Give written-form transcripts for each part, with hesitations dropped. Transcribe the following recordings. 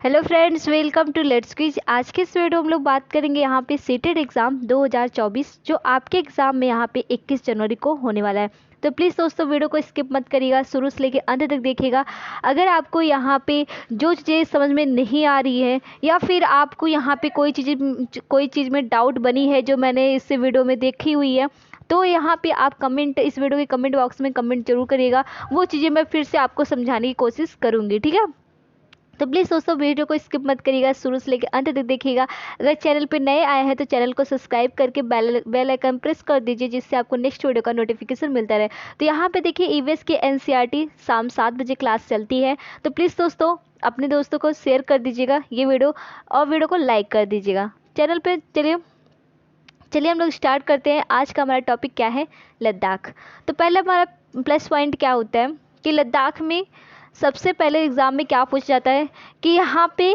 Hello friends, welcome to let's quiz. आज के इस वीडियो में हम लोग बात करेंगे यहाँ पे सीटेड एग्ज़ाम 2024 जो आपके एग्ज़ाम में यहाँ पे 21 जनवरी को होने वाला है। तो प्लीज़ दोस्तों वीडियो को स्किप मत करिएगा, शुरू से लेकर अंत तक देखिएगा। अगर आपको यहाँ पे जो चीज़ें समझ में नहीं आ रही है या फिर आपको यहाँ पे कोई चीज़ में डाउट बनी है जो मैंने इस वीडियो में देखी हुई है, तो यहाँ पे आप कमेंट, इस वीडियो के कमेंट बॉक्स में कमेंट जरूर करिएगा। वो चीज़ें मैं फिर से आपको समझाने की कोशिश करूँगी, ठीक है। तो प्लीज़ दोस्तों वीडियो को स्किप मत करिएगा, शुरू से लेकर अंत तक देखिएगा। अगर चैनल पे नए आए हैं तो चैनल को सब्सक्राइब करके बेल आइकन प्रेस कर दीजिए, जिससे आपको नेक्स्ट वीडियो का नोटिफिकेशन मिलता रहे। तो यहाँ पे देखिए ईवीएस की एनसीईआरटी शाम 7 बजे क्लास चलती है। तो प्लीज़ दोस्तों अपने दोस्तों को शेयर कर दीजिएगा ये वीडियो, और वीडियो को लाइक कर दीजिएगा चैनल पर। चलिए हम लोग स्टार्ट करते हैं। आज का हमारा टॉपिक क्या है? लद्दाख। तो पहले हमारा प्लस पॉइंट क्या होता है कि लद्दाख में सबसे पहले एग्ज़ाम में क्या पूछा जाता है कि यहाँ पे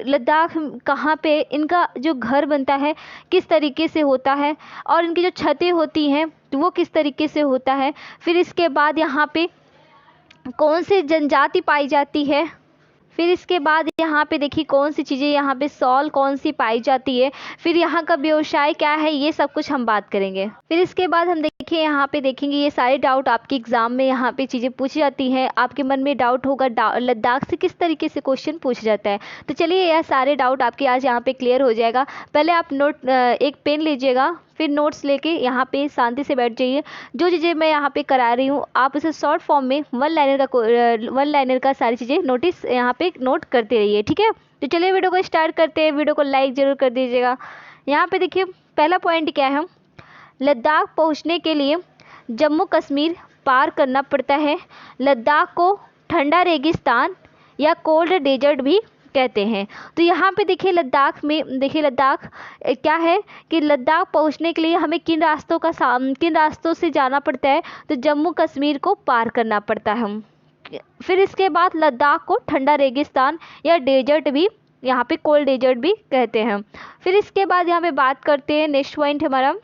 लद्दाख कहाँ पे इनका जो घर बनता है किस तरीके से होता है, और इनकी जो छतें होती हैं तो वो किस तरीके से होता है। फिर इसके बाद यहाँ पे कौन सी जनजाति पाई जाती है। फिर इसके बाद यहाँ पे देखिए कौन सी चीज़ें यहाँ पे सॉल कौन सी पाई जाती है। फिर यहाँ का व्यवसाय क्या है, ये सब कुछ हम बात करेंगे। फिर इसके बाद हम देखिए यहाँ पे देखेंगे ये सारे डाउट आपके एग्जाम में यहाँ पे चीज़ें पूछी जाती हैं। आपके मन में डाउट होगा लद्दाख से किस तरीके से क्वेश्चन पूछा जाता है। तो चलिए यह सारे डाउट आपके आज यहाँ पे क्लियर हो जाएगा। पहले आप एक पेन लीजिएगा, फिर नोट्स लेके यहाँ पे शांति से बैठ जाइए। जो चीज़ें मैं यहाँ पे करा रही हूँ आप उसे शॉर्ट फॉर्म में वन लाइनर का सारी चीज़ें नोटिस यहाँ पे नोट करते रहिए, ठीक है। तो चलिए वीडियो को स्टार्ट करते हैं। वीडियो को लाइक ज़रूर कर दीजिएगा। यहाँ पे देखिए पहला पॉइंट क्या है, लद्दाख पहुँचने के लिए जम्मू कश्मीर पार करना पड़ता है। लद्दाख को ठंडा रेगिस्तान या कोल्ड डेजर्ट भी कहते हैं। तो यहाँ पे देखिए लद्दाख में देखिए लद्दाख क्या है कि लद्दाख पहुँचने के लिए हमें किन रास्तों से जाना पड़ता है, तो जम्मू कश्मीर को पार करना पड़ता है। फिर इसके बाद लद्दाख को ठंडा रेगिस्तान या डेजर्ट भी, यहाँ पे कोल्ड डेजर्ट भी कहते हैं। फिर इसके बाद यहाँ पे बात करते हैं नेक्स्ट पॉइंट हमारा,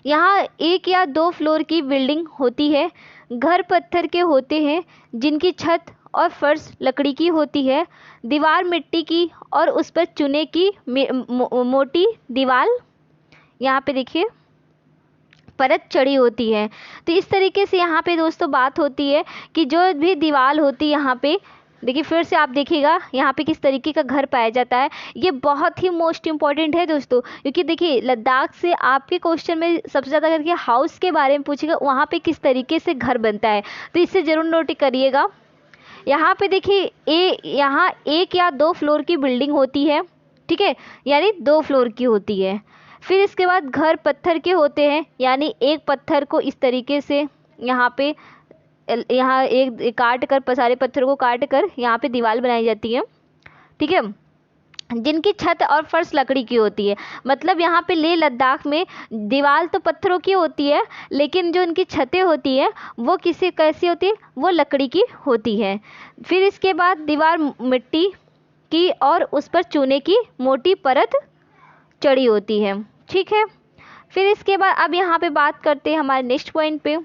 यहाँ 1 या 2 फ्लोर की बिल्डिंग होती है। घर पत्थर के होते हैं जिनकी छत और फर्श लकड़ी की होती है। दीवार मिट्टी की और उस पर चूने की मोटी दीवार, यहाँ पे देखिए परत चढ़ी होती है। तो इस तरीके से यहाँ पे दोस्तों बात होती है कि जो भी दीवार होती है यहाँ पे देखिए, फिर से आप देखिएगा यहाँ पे किस तरीके का घर पाया जाता है। ये बहुत ही मोस्ट इम्पॉर्टेंट है दोस्तों, क्योंकि देखिए लद्दाख से आपके क्वेश्चन में सबसे ज़्यादा करके हाउस के बारे में पूछेगा, वहाँ पे किस तरीके से घर बनता है। तो इससे ज़रूर नोट करिएगा। यहाँ पे देखिए यहाँ 1 या 2 फ्लोर की बिल्डिंग होती है, ठीक है, यानी 2 फ्लोर की होती है। फिर इसके बाद घर पत्थर के होते हैं, यानी एक पत्थर को इस तरीके से यहाँ पे एक काट कर, सारे पत्थर को काट कर यहाँ पे दीवार बनाई जाती है, ठीक है, जिनकी छत और फर्श लकड़ी की होती है। मतलब यहाँ पे लेह लद्दाख में दीवार तो पत्थरों की होती है, लेकिन जो इनकी छतें होती है वो कैसी होती है, वो लकड़ी की होती है। फिर इसके बाद दीवार मिट्टी की और उस पर चूने की मोटी परत चढ़ी होती है, ठीक है। फिर इसके बाद अब यहाँ पे बात करते हैं हमारे नेक्स्ट पॉइंट पे,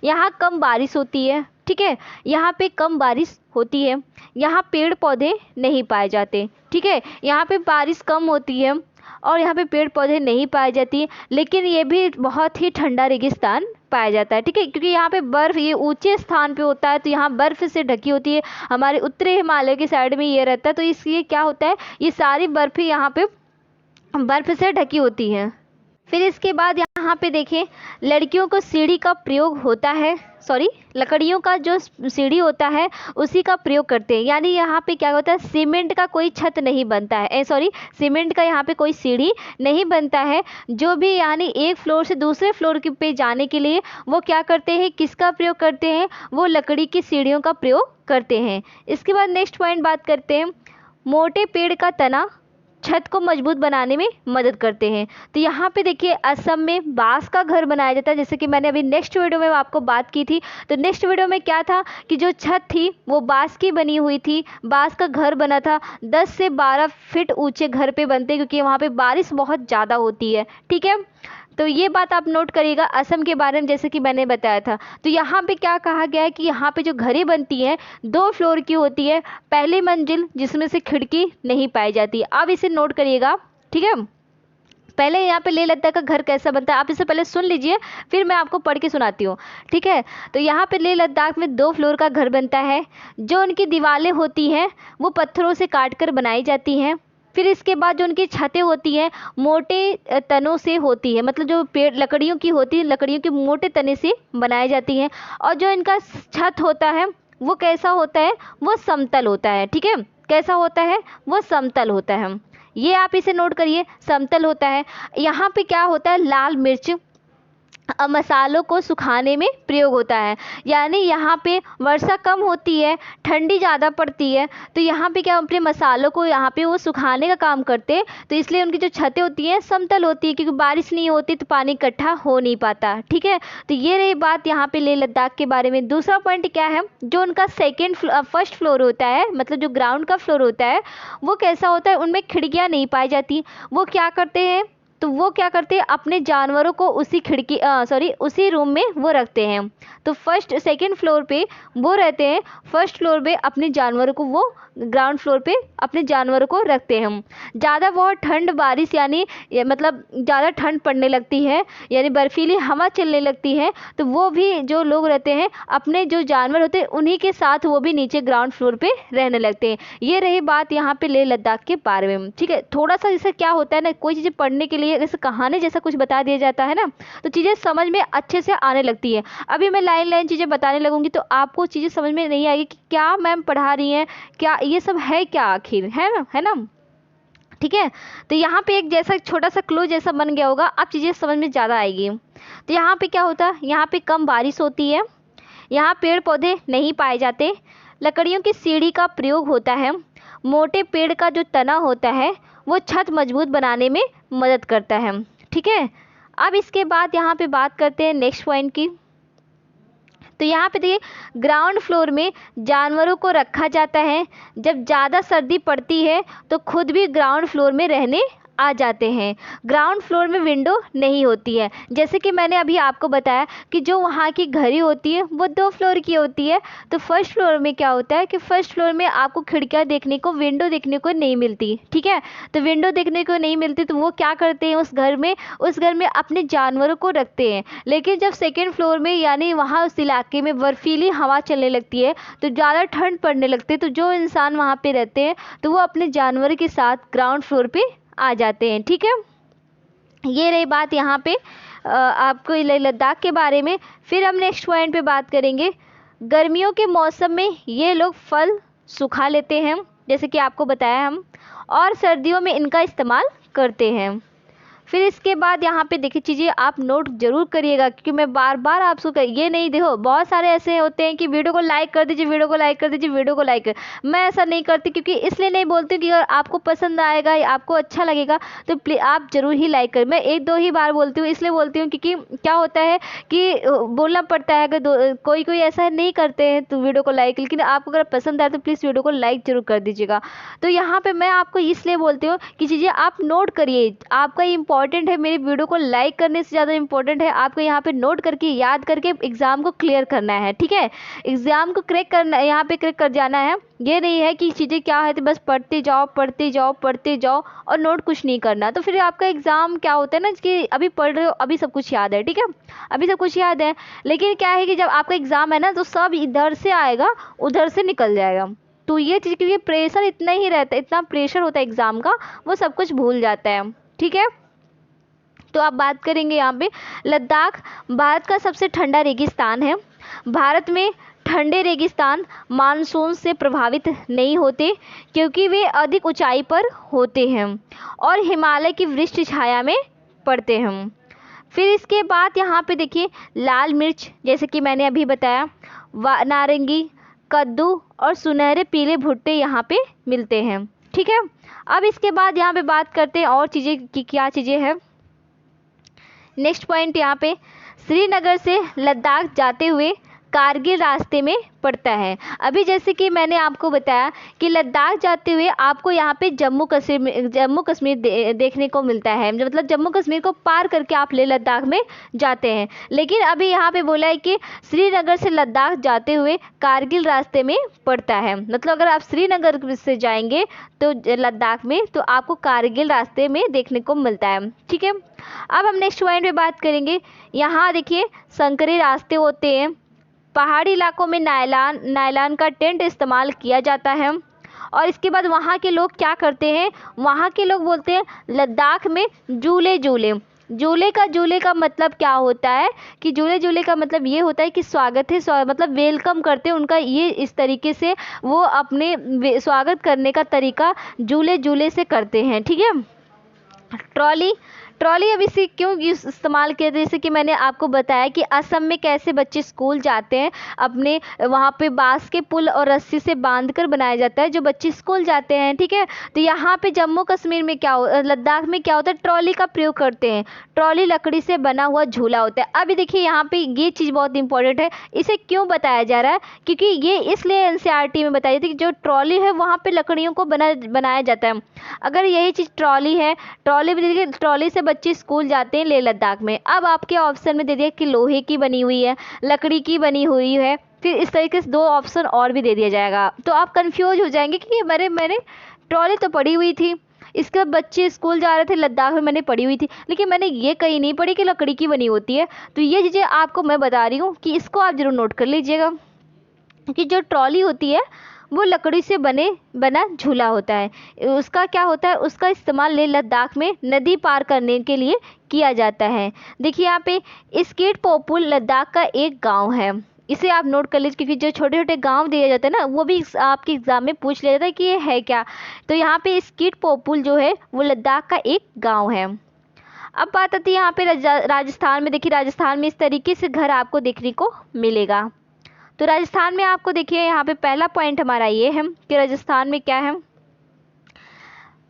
यहाँ कम बारिश होती है, ठीक है, यहाँ पे कम बारिश होती है। यहाँ पेड़ पौधे नहीं पाए जाते, ठीक है, यहाँ पे बारिश कम होती है और यहाँ पे पेड़ पौधे नहीं पाए जाती, लेकिन ये भी बहुत ही ठंडा रेगिस्तान पाया जाता है, ठीक है, क्योंकि यहाँ पे बर्फ़, ये ऊंचे स्थान पे होता है तो यहाँ बर्फ़ से ढकी होती है। हमारे उत्तरी हिमालय की साइड में ये रहता है, तो इसलिए क्या होता है, ये सारी बर्फ़ यहाँ पे बर्फ़ से ढकी होती है। फिर इसके बाद यहाँ पे देखें लड़कियों को सीढ़ी का प्रयोग होता है, लकड़ियों का जो सीढ़ी होता है उसी का प्रयोग करते हैं। यानी यहाँ पे क्या होता है, सीमेंट का कोई छत नहीं बनता है, सीमेंट का यहाँ पे कोई सीढ़ी नहीं बनता है। जो भी यानी एक फ्लोर से दूसरे फ्लोर पे जाने के लिए वो क्या करते हैं, किसका प्रयोग करते हैं, वो लकड़ी की सीढ़ियों का प्रयोग करते हैं। इसके बाद नेक्स्ट पॉइंट बात करते हैं, मोटे पेड़ का तना छत को मजबूत बनाने में मदद करते हैं। तो यहाँ पे देखिए असम में बांस का घर बनाया जाता है, जैसे कि मैंने अभी नेक्स्ट वीडियो में आपको बात की थी। तो नेक्स्ट वीडियो में क्या था कि जो छत थी वो बांस की बनी हुई थी, बांस का घर बना था। 10 से 12 फीट ऊंचे घर पे बनते हैं, क्योंकि वहाँ पे बारिश बहुत ज़्यादा होती है, ठीक है। तो ये बात आप नोट करिएगा असम के बारे में, जैसे कि मैंने बताया था। तो यहाँ पे क्या कहा गया है कि यहाँ पे जो घरें बनती हैं 2 फ्लोर की होती है, पहली मंजिल जिसमें से खिड़की नहीं पाई जाती। अब इसे नोट करिएगा, ठीक है। पहले यहाँ पे लेह लद्दाख का घर कैसा बनता है आप इसे पहले सुन लीजिए, फिर मैं आपको पढ़ के सुनाती हूँ, ठीक है। तो यहाँ पे लेह लद्दाख में 2 फ्लोर का घर बनता है। जो उनकी दीवारें होती हैं वो पत्थरों से काट कर बनाई जाती हैं। फिर इसके बाद जो उनकी छतें होती हैं मोटे तनों से होती है, मतलब जो पेड़ लकड़ियों की होती है, लकड़ियों के मोटे तने से बनाई जाती हैं। और जो इनका छत होता है वो कैसा होता है, वो समतल होता है, ठीक है। कैसा होता है, वो समतल होता है। ये आप इसे नोट करिए, समतल होता है। यहाँ पे क्या होता है, लाल मिर्च मसालों को सुखाने में प्रयोग होता है। यानी यहाँ पे वर्षा कम होती है, ठंडी ज़्यादा पड़ती है, तो यहाँ पे क्या अपने मसालों को यहाँ पे वो सुखाने का काम करते हैं। तो इसलिए उनकी जो छतें होती हैं समतल होती है, क्योंकि बारिश नहीं होती तो पानी इकट्ठा हो नहीं पाता, ठीक है। तो ये रही बात यहाँ पे लेह लद्दाख के बारे में। दूसरा पॉइंट क्या है, जो उनका फर्स्ट फ्लोर होता है, मतलब जो ग्राउंड का फ्लोर होता है वो कैसा होता है, उनमें खिड़कियाँ नहीं पाई जाती। वो क्या करते हैं, तो वो क्या करते हैं अपने जानवरों को उसी रूम में वो रखते हैं। तो सेकंड फ्लोर पे वो रहते हैं, फर्स्ट फ्लोर पे अपने जानवरों को वो ग्राउंड फ्लोर पे अपने जानवरों को रखते हैं। ज़्यादा बहुत ठंड बारिश मतलब ज़्यादा ठंड पड़ने लगती है, यानी बर्फीली हवा चलने लगती है, तो वो भी जो लोग रहते हैं अपने जो जानवर होते हैं उन्हीं के साथ वो भी नीचे ग्राउंड फ्लोर पे रहने लगते हैं। ये रही बात यहाँ पे लेह लद्दाख के बारे में, ठीक है। थोड़ा सा जैसे क्या होता है ना, कोई चीज़ें पढ़ने के लिए जैसे कहानी जैसा कुछ बता दिया जाता है ना, तो चीज़ें समझ में अच्छे से आने लगती है। अभी मैं लाइन लाइन चीज़ें बताने लगूंगी तो आपको चीज़ें समझ में नहीं आएगी कि क्या मैम पढ़ा रही हैं, क्या ये सब है क्या आखिर, है ना, ठीक है। तो यहाँ पे एक जैसा छोटा सा क्लू जैसा बन गया होगा, अब चीज़ें समझ में ज़्यादा आएगी। तो यहाँ पे क्या होता है, यहाँ पे कम बारिश होती है, यहाँ पेड़ पौधे नहीं पाए जाते, लकड़ियों की सीढ़ी का प्रयोग होता है, मोटे पेड़ का जो तना होता है वो छत मजबूत बनाने में मदद करता है, ठीक है। अब इसके बाद यहाँ पे बात करते हैं नेक्स्ट पॉइंट की। तो यहाँ पे देखिए ग्राउंड फ्लोर में जानवरों को रखा जाता है। जब ज़्यादा सर्दी पड़ती है तो खुद भी ग्राउंड फ्लोर में रहने आ जाते हैं। ग्राउंड फ्लोर में विंडो नहीं होती है, जैसे कि मैंने अभी आपको बताया कि जो वहाँ की घड़ी होती है वो 2 फ्लोर की होती है। तो फर्स्ट फ्लोर में क्या होता है कि फर्स्ट फ्लोर में आपको खिड़कियाँ देखने को, विंडो देखने को नहीं मिलती, ठीक है। तो विंडो देखने को नहीं मिलती तो वो क्या करते हैं उस घर में अपने जानवरों को रखते हैं। लेकिन जब सेकेंड फ्लोर में यानी वहाँ उस इलाके में बर्फीली हवा चलने लगती है तो ज़्यादा ठंड पड़ने लगती है, तो जो इंसान वहाँ पे रहते हैं तो वो अपने जानवर के साथ ग्राउंड फ्लोर पे आ जाते हैं, ठीक है। ये रही बात यहाँ पे आपको लेह लद्दाख के बारे में। फिर हम नेक्स्ट पॉइंट पे बात करेंगे। गर्मियों के मौसम में ये लोग फल सुखा लेते हैं, जैसे कि आपको बताया हम, और सर्दियों में इनका इस्तेमाल करते हैं। फिर इसके बाद यहाँ पे देखिए चीज़ें आप नोट जरूर करिएगा, क्योंकि मैं बार बार आपको ये नहीं, देखो बहुत सारे ऐसे होते हैं कि वीडियो को लाइक कर दीजिए, वीडियो को लाइक कर दीजिए, वीडियो को लाइक कर। मैं ऐसा नहीं करती, क्योंकि इसलिए नहीं बोलती कि अगर आपको पसंद आएगा या आपको अच्छा लगेगा तो प्लीज़ आप ज़रूर ही लाइक करें। मैं 1-2 ही बार बोलती हूँ, इसलिए बोलती हूँ क्योंकि क्या होता है कि बोलना पड़ता है। अगर कोई ऐसा नहीं करते हैं तो वीडियो को लाइक, लेकिन आपको अगर पसंद आए तो प्लीज़ वीडियो को लाइक जरूर कर दीजिएगा। तो यहाँ पर मैं आपको इसलिए बोलती हूँ कि चीज़ें आप नोट करिए, आपका इंपॉर्टेंट है, मेरी वीडियो को लाइक करने से ज़्यादा इंपॉर्टेंट है आपको यहाँ पे नोट करके याद करके एग्ज़ाम को क्लियर करना है, ठीक है। एग्ज़ाम को क्रैक करना, यहाँ पे क्रैक कर जाना है। ये नहीं है कि चीज़ें क्या है तो बस पढ़ते जाओ और नोट कुछ नहीं करना, तो फिर आपका एग्ज़ाम क्या होता है ना कि अभी पढ़ रहे हो, अभी सब कुछ याद है, ठीक है, अभी सब कुछ याद है, लेकिन क्या है कि जब आपका एग्ज़ाम है ना तो सब इधर से आएगा उधर से निकल जाएगा। तो ये चीज़, क्योंकि प्रेशर इतना ही रहता है, इतना प्रेशर होता है एग्ज़ाम का, वो सब कुछ भूल जाता है, ठीक है। तो आप बात करेंगे यहाँ पे लद्दाख भारत का सबसे ठंडा रेगिस्तान है। भारत में ठंडे रेगिस्तान मानसून से प्रभावित नहीं होते, क्योंकि वे अधिक ऊंचाई पर होते हैं और हिमालय की वृक्ष छाया में पड़ते हैं। फिर इसके बाद यहाँ पे देखिए लाल मिर्च, जैसे कि मैंने अभी बताया, नारंगी, कद्दू और सुनहरे पीले भुट्टे यहाँ पे मिलते हैं, ठीक है। अब इसके बाद यहाँ पे बात करते हैं और चीज़ें की क्या चीज़ें हैं। नेक्स्ट पॉइंट यहाँ पे श्रीनगर से लद्दाख जाते हुए कारगिल रास्ते में पड़ता है। अभी जैसे कि मैंने आपको बताया कि लद्दाख जाते हुए आपको यहाँ पे जम्मू कश्मीर देखने को मिलता है, मतलब जम्मू कश्मीर को पार करके आप लेह लद्दाख में जाते हैं। लेकिन अभी यहाँ पे बोला है कि श्रीनगर से लद्दाख जाते हुए कारगिल रास्ते में पड़ता है, मतलब अगर आप श्रीनगर से जाएंगे तो लद्दाख में तो आपको कारगिल रास्ते में देखने को मिलता है। ठीक है, अब हम नेक्स्ट पॉइंट पे बात करेंगे। यहाँ देखिए संकरे रास्ते होते हैं, पहाड़ी इलाकों में नायलॉन का टेंट इस्तेमाल किया जाता है। और इसके बाद वहाँ के लोग क्या करते हैं, वहाँ के लोग बोलते हैं लद्दाख में झूले झूले का मतलब क्या होता है कि झूले का मतलब ये होता है कि स्वागत है, मतलब वेलकम करते हैं उनका, ये इस तरीके से वो अपने स्वागत करने का तरीका झूले से करते हैं। ठीक है, ट्रॉली अब इसे क्यों इस्तेमाल किया, जैसे कि मैंने आपको बताया कि असम में कैसे बच्चे स्कूल जाते हैं, अपने वहाँ पे बांस के पुल और रस्सी से बांधकर बनाया जाता है जो बच्चे स्कूल जाते हैं। ठीक है, तो यहाँ पे जम्मू कश्मीर में लद्दाख में क्या होता है, ट्रॉली का प्रयोग करते हैं। ट्रॉली लकड़ी से बना हुआ झूला होता है। अभी देखिए यहाँ पे ये चीज़ बहुत इंपॉर्टेंट है, इसे क्यों बताया जा रहा है, क्योंकि ये इसलिए NCERT में बताई जाती है कि जो ट्रॉली है वहाँ पे लकड़ियों को बनाया जाता है। अगर यही चीज़ ट्रॉली है, ट्रॉली भी देखिए, ट्रॉली से बच्चे स्कूल जाते हैं लेह लद्दाख में। अब आपके ऑप्शन में दे दिया कि लोहे की बनी हुई है, लकड़ी की बनी हुई है, फिर इस तरीके से 2 ऑप्शन और भी दे दिया जाएगा, तो आप कंफ्यूज हो जाएंगे कि मैंने ट्रॉली तो पड़ी हुई थी, इसके बच्चे स्कूल जा रहे थे लद्दाख में, मैंने पढ़ी हुई थी, लेकिन मैंने ये कहीं नहीं पढ़ी कि लकड़ी की बनी होती है। तो ये चीज़ें आपको मैं बता रही हूँ कि इसको आप जरूर नोट कर लीजिएगा कि जो ट्रॉली होती है वो लकड़ी से बना झूला होता है। उसका क्या होता है, उसका इस्तेमाल लेह लद्दाख में नदी पार करने के लिए किया जाता है। देखिए यहाँ पे स्कीट पोपुल लद्दाख का एक गांव है, इसे आप नोट कर लीजिए, क्योंकि जो छोटे छोटे गांव दिए जाते हैं ना वो भी आपके एग्जाम में पूछ लिया जाता है कि ये है क्या। तो यहाँ पे स्कीट पोपुल जो है वो लद्दाख का एक गाँव है। अब बात आती है यहाँ पे राजस्थान में। देखिए राजस्थान में इस तरीके से घर आपको देखने को मिलेगा। तो राजस्थान में आपको देखिए यहाँ पे पहला पॉइंट हमारा ये है कि राजस्थान में क्या है।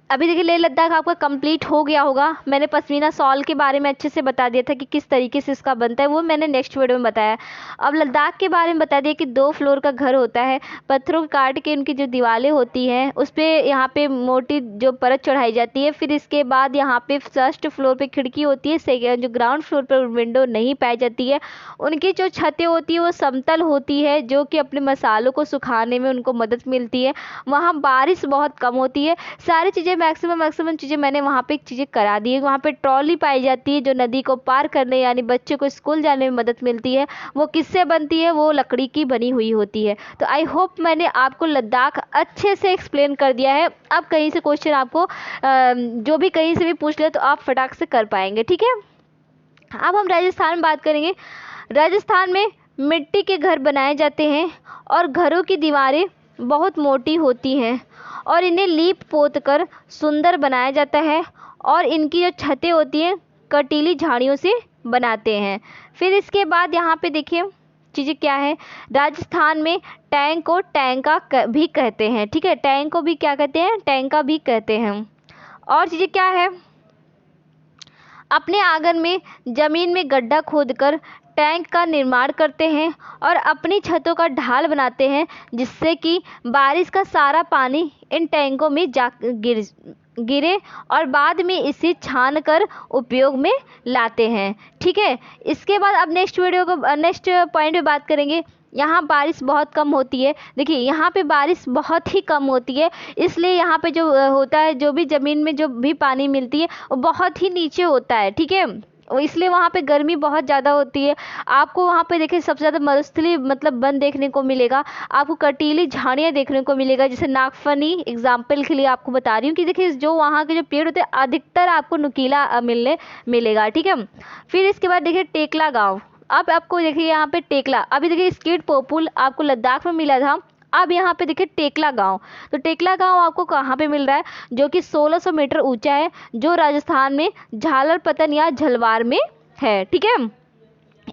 अभी देखिए लेह लद्दाख आपका कंप्लीट हो गया होगा। मैंने पश्मीना शॉल के बारे में अच्छे से बता दिया था कि किस तरीके से इसका बनता है, वो मैंने नेक्स्ट वीडियो में बताया। अब लद्दाख के बारे में बता दिया कि 2 फ्लोर का घर होता है, पत्थरों को काट के उनकी जो दीवारें होती हैं उस पर यहाँ पे मोटी जो परत चढ़ाई जाती है। फिर इसके बाद यहाँ पे फर्स्ट फ्लोर पर खिड़की होती है, जो ग्राउंड फ्लोर पर विंडो नहीं पाई जाती है। उनकी जो छतें होती है वो समतल होती है, जो कि अपने मसालों को सुखाने में उनको मदद मिलती है। वहाँ बारिश बहुत कम होती है। सारी चीज़ें मैक्सिमम चीज़ें मैंने वहाँ पे चीज़ें करा दी है। वहाँ पे ट्रॉली पाई जाती है जो नदी को पार करने यानी बच्चे को स्कूल जाने में मदद मिलती है। वो किससे बनती है, वो लकड़ी की बनी हुई होती है। तो आई होप मैंने आपको लद्दाख अच्छे से एक्सप्लेन कर दिया है। अब कहीं से क्वेश्चन आपको जो भी कहीं से भी पूछ ले तो आप फटाक से कर पाएंगे। ठीक है, अब हम राजस्थान में बात करेंगे। राजस्थान में मिट्टी के घर बनाए जाते हैं और घरों की दीवारें बहुत मोटी होती हैं और इन्हें लीप पोत कर सुंदर बनाया जाता है और इनकी जो छतें होती हैं कटीली झाड़ियों से बनाते हैं। फिर इसके बाद यहाँ पे देखिए चीज़ें क्या है। राजस्थान में टैंक को टैंका भी कहते हैं। ठीक है, टैंक को भी क्या कहते हैं, टैंका भी कहते हैं। और चीज़ें क्या है, अपने आंगन में ज़मीन में गड्ढा खोदकर टैंक का निर्माण करते हैं और अपनी छतों का ढाल बनाते हैं, जिससे कि बारिश का सारा पानी इन टैंकों में गिरे और बाद में इसे छान कर उपयोग में लाते हैं। ठीक है, इसके बाद अब नेक्स्ट पॉइंट पे बात करेंगे। यहाँ बारिश बहुत कम होती है। देखिए यहाँ पे बारिश बहुत ही कम होती है, इसलिए यहाँ पे जो होता है, जो भी ज़मीन में जो भी पानी मिलती है वो बहुत ही नीचे होता है। ठीक है, इसलिए वहाँ पे गर्मी बहुत ज़्यादा होती है। आपको वहाँ पे देखिए सबसे ज़्यादा मरुस्थलीय मतलब वन देखने को मिलेगा, आपको कटीली झाड़ियाँ देखने को मिलेगा। जैसे नागफनी एग्जाम्पल के लिए आपको बता रही हूँ कि देखिए जो वहाँ के जो पेड़ होते हैं अधिकतर आपको नुकीला मिलेगा। ठीक है, फिर इसके बाद देखिए टेकला गाँव। अब आपको देखिए यहाँ पे टेकला, अभी देखिए स्कीट पोपुल आपको लद्दाख में मिला था, अब यहाँ पे देखिए टेकला गांव। तो टेकला गांव आपको कहाँ पे मिल रहा है, जो कि 1600 मीटर ऊंचा है, जो राजस्थान में झालरपतन या झलवार में है। ठीक है,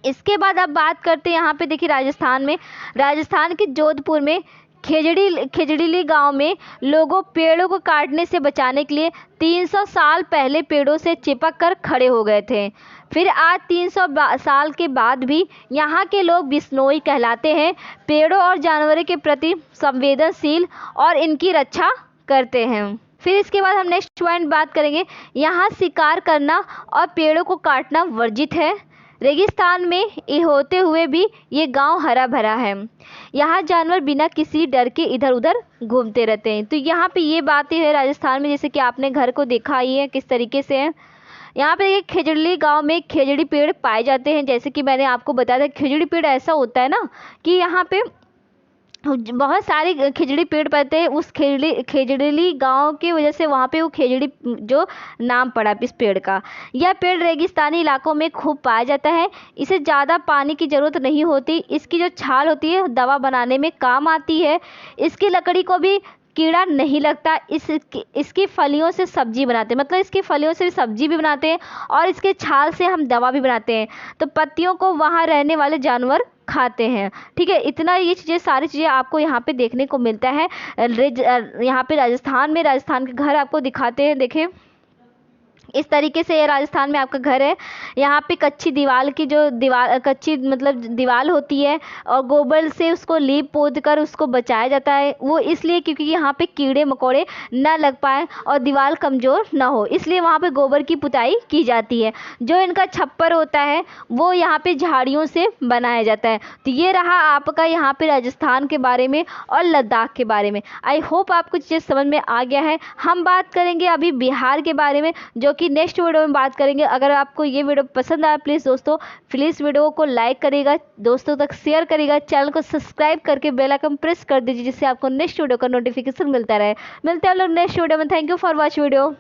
इसके बाद अब बात करते हैं यहाँ पे देखिए राजस्थान के जोधपुर में खेजड़ीली गांव में लोगों पेड़ों को काटने से बचाने के लिए 300 साल पहले पेड़ों से चिपक कर खड़े हो गए थे। फिर आज 300 साल के बाद भी यहाँ के लोग बिश्नोई कहलाते हैं, पेड़ों और जानवरों के प्रति संवेदनशील और इनकी रक्षा करते हैं। फिर इसके बाद हम नेक्स्ट पॉइंट बात करेंगे, यहाँ शिकार करना और पेड़ों को काटना वर्जित है। रेगिस्तान में होते हुए भी ये गांव हरा भरा है। यहाँ जानवर बिना किसी डर के इधर उधर घूमते रहते हैं। तो यहाँ पे ये बातें है राजस्थान में, जैसे कि आपने घर को देखा ही है किस तरीके से है। यहाँ पे एक खेजड़ी गांव में खेजड़ी पेड़ पाए जाते हैं। जैसे कि मैंने आपको बताया था, खेजड़ी पेड़ ऐसा होता है ना कि यहाँ पे बहुत सारे खेजड़ी पेड़ पड़ते हैं। उस खेजड़ी गांव की वजह से वहाँ पे वो खेजड़ी जो नाम पड़ा इस पेड़ का। यह पेड़ रेगिस्तानी इलाकों में खूब पाया जाता है। इसे ज़्यादा पानी की ज़रूरत नहीं होती। इसकी जो छाल होती है दवा बनाने में काम आती है। इसकी लकड़ी को भी कीड़ा नहीं लगता। इसकी फलियों से सब्जी बनाते हैं, मतलब इसकी फलियों से सब्जी भी बनाते हैं और इसके छाल से हम दवा भी बनाते हैं। तो पत्तियों को वहाँ रहने वाले जानवर खाते हैं। ठीक है, इतना ये चीज़ें सारी चीज़ें आपको यहाँ पे देखने को मिलता है। यहाँ पे राजस्थान में राजस्थान के घर आपको दिखाते हैं। देखें इस तरीके से ये राजस्थान में आपका घर है। यहाँ पे कच्ची दीवार की जो कच्ची मतलब दीवार होती है और गोबर से उसको लीप पोत कर उसको बचाया जाता है। वो इसलिए क्योंकि यहाँ पे कीड़े मकोड़े ना लग पाए और दीवार कमज़ोर ना हो, इसलिए वहाँ पे गोबर की पुताई की जाती है। जो इनका छप्पर होता है वो यहाँ पे झाड़ियों से बनाया जाता है। तो ये रहा आपका यहाँ पे राजस्थान के बारे में और लद्दाख के बारे में। आई होप आपको चीज़ समझ में आ गया है। हम बात करेंगे अभी बिहार के बारे में, जो कि नेक्स्ट वीडियो में बात करेंगे। अगर आपको ये वीडियो पसंद आया प्लीज़ वीडियो को लाइक करिएगा, दोस्तों तक शेयर करिएगा, चैनल को सब्सक्राइब करके बेल आइकन प्रेस कर दीजिए, जिससे आपको नेक्स्ट वीडियो का नोटिफिकेशन मिलता रहे। मिलते हैं हम लोग नेक्स्ट वीडियो में। Thank you for watch video.